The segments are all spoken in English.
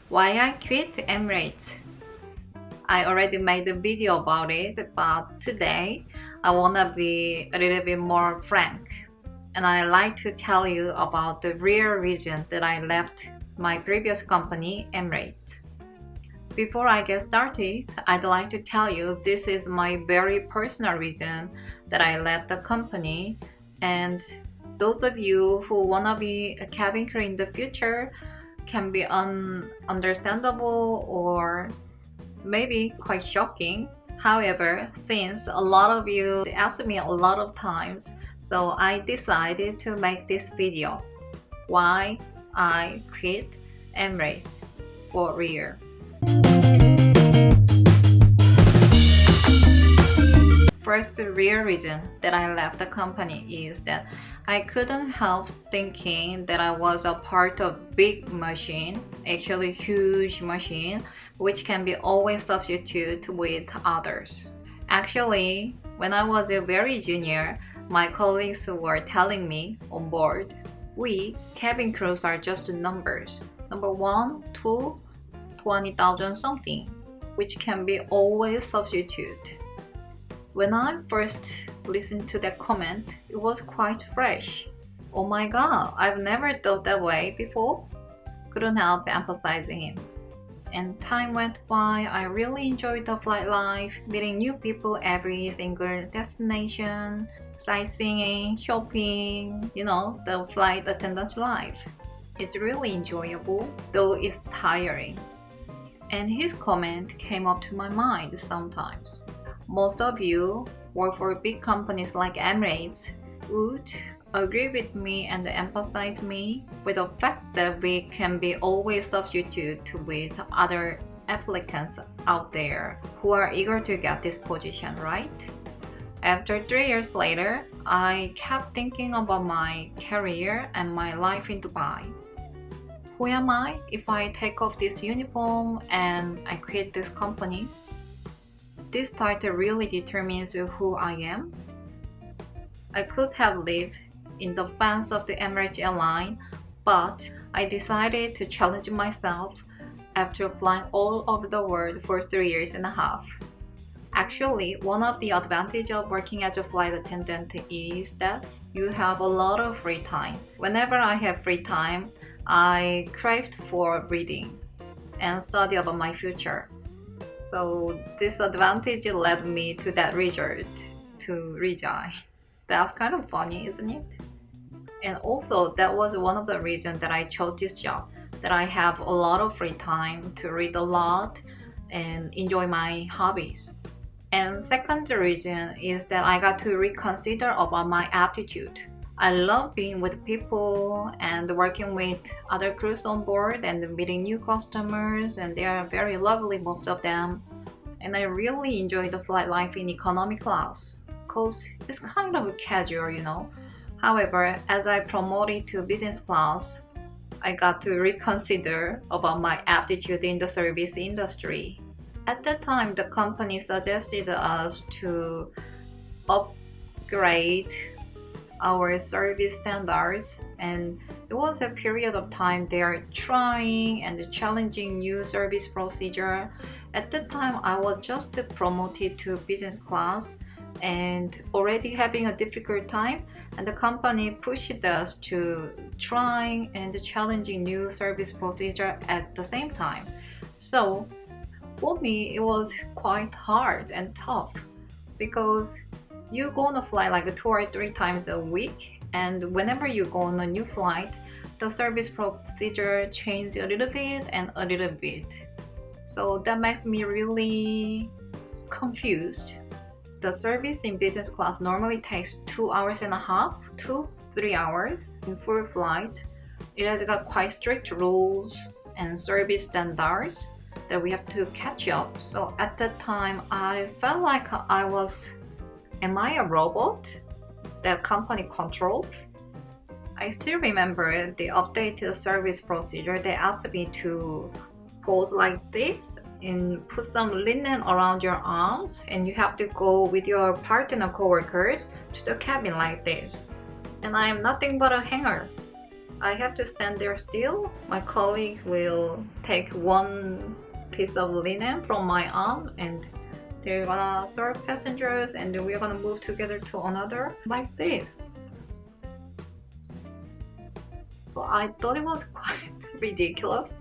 Why I quit Emirates. I already made a video about it, but today I wanna be a little bit more frank, and I like to tell you about the real reason that I left my previous company, Emirates. Before I get started, I'd like to tell you this is my very personal reason that I left the company, and those of you who wanna be a cabin crew in the future can be understandable or maybe quite shocking. However, since a lot of you asked me a lot of times, so I decided to make this video. Why I quit Emirates for real. First real reason that I left the company is that I couldn't help thinking that I was a part of big machine, actually huge machine, which can be always substituted with others. Actually, when I was a very junior, my colleagues were telling me on board, we cabin crews are just numbers. Number 1, 2, 20,000 something, which can be always substituted. When I first listened to that comment, it was quite fresh. Oh my god, I've never thought that way before. Couldn't help emphasizing it. And time went by, I really enjoyed the flight life, meeting new people every single destination, sightseeing, shopping, the flight attendant's life. It's really enjoyable, though it's tiring. And his comment came up to my mind sometimes. Most of you work for big companies like Emirates would agree with me and emphasize me with the fact that we can be always substituted with other applicants out there who are eager to get this position, right? After 3 years later, I kept thinking about my career and my life in Dubai. Who am I if I take off this uniform and I quit this company? This title really determines who I am. I could have lived in the fans of the Emirates airline, but I decided to challenge myself after flying all over the world for 3 years and a half. Actually, one of the advantages of working as a flight attendant is that you have a lot of free time. Whenever I have free time, I craved for reading and study about my future. So this advantage led me to that result, to resign. That's kind of funny, isn't it? And also that was one of the reasons that I chose this job, that I have a lot of free time to read a lot and enjoy my hobbies. And second reason is that I got to reconsider about my aptitude. I love being with people and working with other crews on board and meeting new customers, and they are very lovely, most of them. And I really enjoy the flight life in economy class because it's kind of casual. However, as I promoted to business class, I got to reconsider about my aptitude in the service industry. At that time, the company suggested us to upgrade our service standards, and it was a period of time they are trying and challenging new service procedure. At that time, I was just promoted to business class and already having a difficult time, and the company pushed us to trying and challenging new service procedure at the same time. So for me, it was quite hard and tough because you're gonna fly like 2 or 3 times a week, and whenever you go on a new flight, the service procedure changes a little bit and a little bit. So that makes me really confused. The service in business class normally takes 2 hours and a half to 3 hours in full flight. It has got quite strict rules and service standards that we have to catch up. So at that time, I felt like am I a robot that company controls? I still remember the updated service procedure. They asked me to pose like this and put some linen around your arms, and you have to go with your partner co-workers to the cabin like this. And I am nothing but a hanger. I have to stand there still. My colleague will take one piece of linen from my arm and they're gonna serve passengers and we're gonna move together to another like this. So I thought it was quite ridiculous,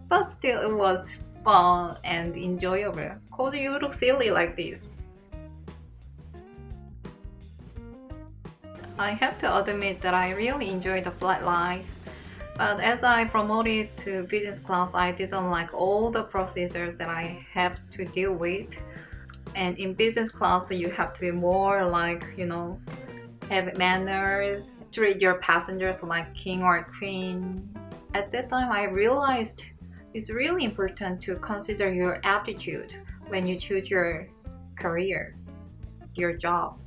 but still it was fun and enjoyable. Cause you look silly like this. I have to admit that I really enjoy the flight life, but as I promoted to business class, I didn't like all the procedures that I have to deal with. And in business class, you have to be more like, have manners, treat your passengers like king or queen. At that time, I realized it's really important to consider your aptitude when you choose your career, your job.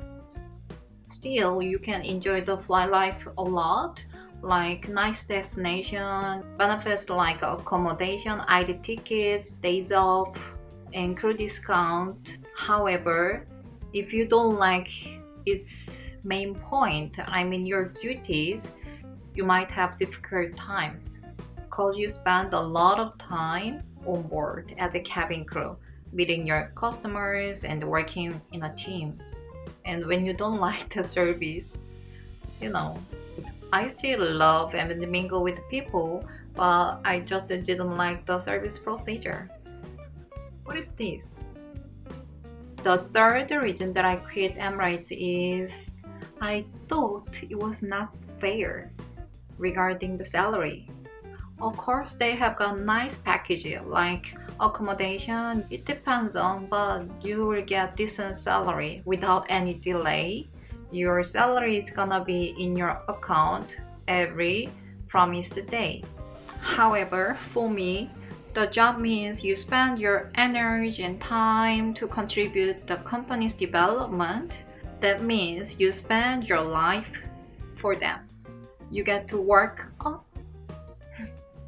Still, you can enjoy the flight life a lot, like nice destination, benefits like accommodation, ID tickets, days off, and crew discount. However, if you don't like its main point, your duties, you might have difficult times because you spend a lot of time on board as a cabin crew, meeting your customers and working in a team. And when you don't like the service, I still love and mingle with people, but I just didn't like the service procedure. What is this? The third reason that I quit Emirates is I thought it was not fair regarding the salary. Of course, they have got nice packages like accommodation. It depends on, but you will get decent salary without any delay. Your salary is gonna be in your account every promised day. However, for me, the job means you spend your energy and time to contribute the company's development. That means you spend your life for them. You get to work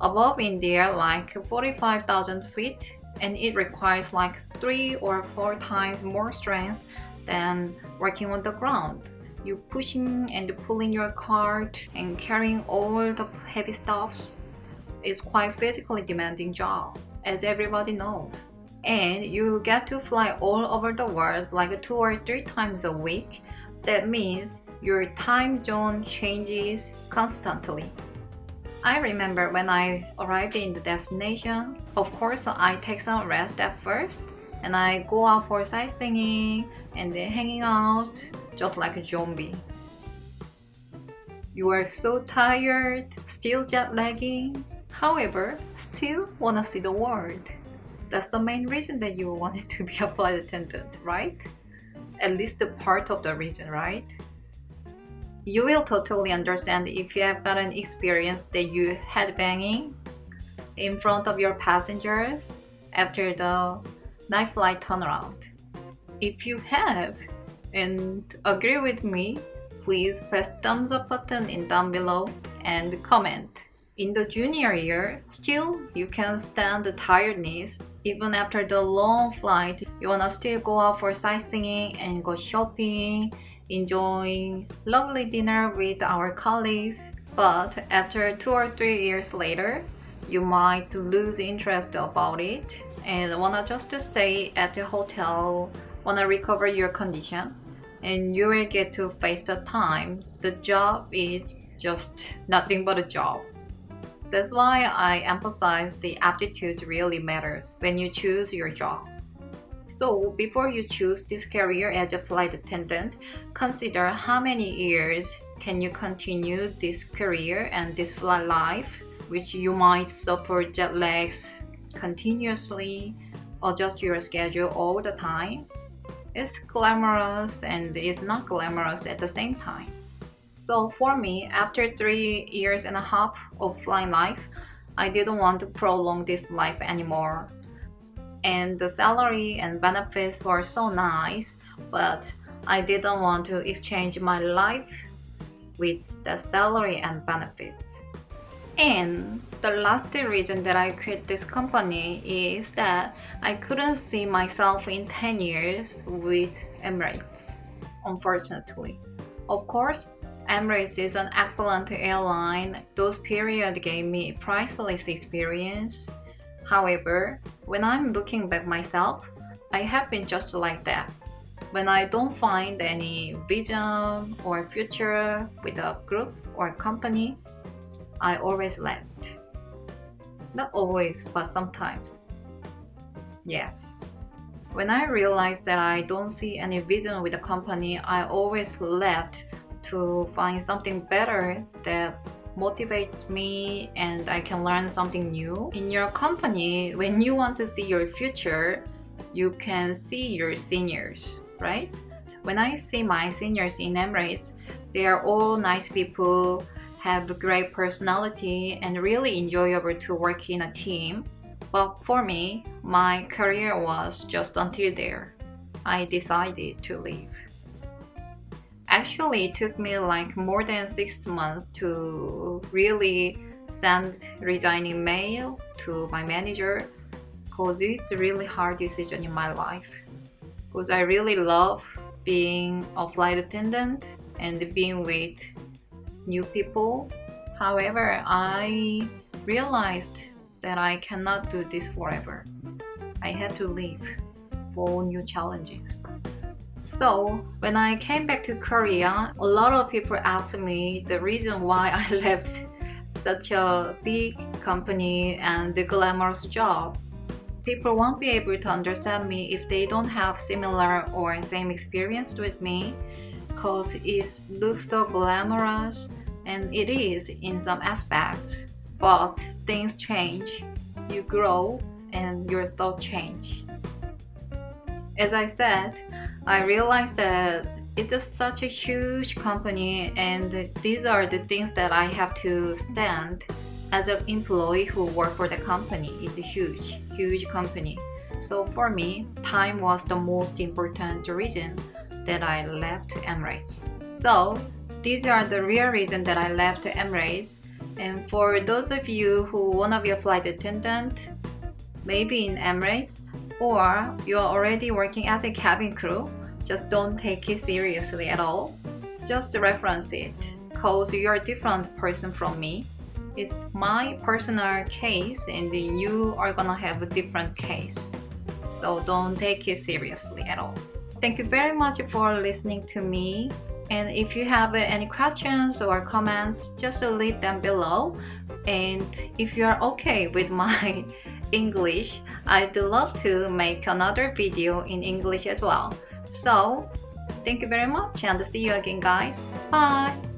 above in the air like 45,000 feet, and it requires like 3 or 4 times more strength than working on the ground. You pushing and pulling your cart and carrying all the heavy stuff. It's quite physically demanding job, as everybody knows. And you get to fly all over the world like 2 or 3 times a week. That means your time zone changes constantly. I remember when I arrived in the destination, of course I take some rest at first and I go out for sightseeing and then hanging out just like a zombie. You are so tired, still jet lagging, however, still wanna see the world. That's the main reason that you wanted to be a flight attendant, right? At least the part of the reason, right? You will totally understand if you have got an experience that you headbanging in front of your passengers after the night flight turnaround. If you have and agree with me, please press thumbs up button in down below and comment. In the junior year, still you can stand the tiredness. Even after the long flight, you wanna still go out for sightseeing and go shopping, enjoying lovely dinner with our colleagues. But after 2 or 3 years later, you might lose interest about it and wanna just stay at the hotel, wanna recover your condition, and you will get to face the time the job is just nothing but a job. That's why I emphasize the aptitude really matters when you choose your job. So before you choose this career as a flight attendant, consider how many years can you continue this career and this flight life, which you might suffer jet lags continuously, adjust your schedule all the time. It's glamorous and it's not glamorous at the same time. So for me, after 3 years and a half of flying life, I didn't want to prolong this life anymore. And the salary and benefits were so nice, but I didn't want to exchange my life with the salary and benefits. And the last reason that I quit this company is that I couldn't see myself in 10 years with Emirates, unfortunately. Of course, Emirates is an excellent airline. Those periods gave me priceless experience. However, when I'm looking back myself, I have been just like that. When I don't find any vision or future with a group or company, I always left. Not always, but sometimes. Yes. When I realized that I don't see any vision with the company, I always left to find something better that motivates me and I can learn something new. In your company, when you want to see your future, you can see your seniors, right? When I see my seniors in Emirates, they are all nice people, have great personality and really enjoyable to work in a team. But for me, my career was just until there. I decided to leave. Actually, it took me like more than 6 months to really send resigning mail to my manager because it's a really hard decision in my life. Because I really love being a flight attendant and being with new people. However, I realized that I cannot do this forever. I had to leave for new challenges. So when I came back to Korea, a lot of people asked me the reason why I left such a big company and the glamorous job. People won't be able to understand me if they don't have similar or same experience with me, because it looks so glamorous, and it is in some aspects. But things change, you grow, and your thoughts change. As I said, I realized that it's just such a huge company, and these are the things that I have to stand as an employee who work for the company. It's a huge company. So for me, time was the most important reason that I left Emirates. So these are the real reasons that I left Emirates. And for those of you who want to be a flight attendant, maybe in Emirates, or you are already working as a cabin crew, just don't take it seriously at all. Just reference it, cause you're a different person from me. It's my personal case and you are gonna have a different case. So don't take it seriously at all. Thank you very much for listening to me. And if you have any questions or comments, just leave them below. And if you are okay with my English, I'd love to make another video in English as well. So, thank you very much and see you again, guys. Bye!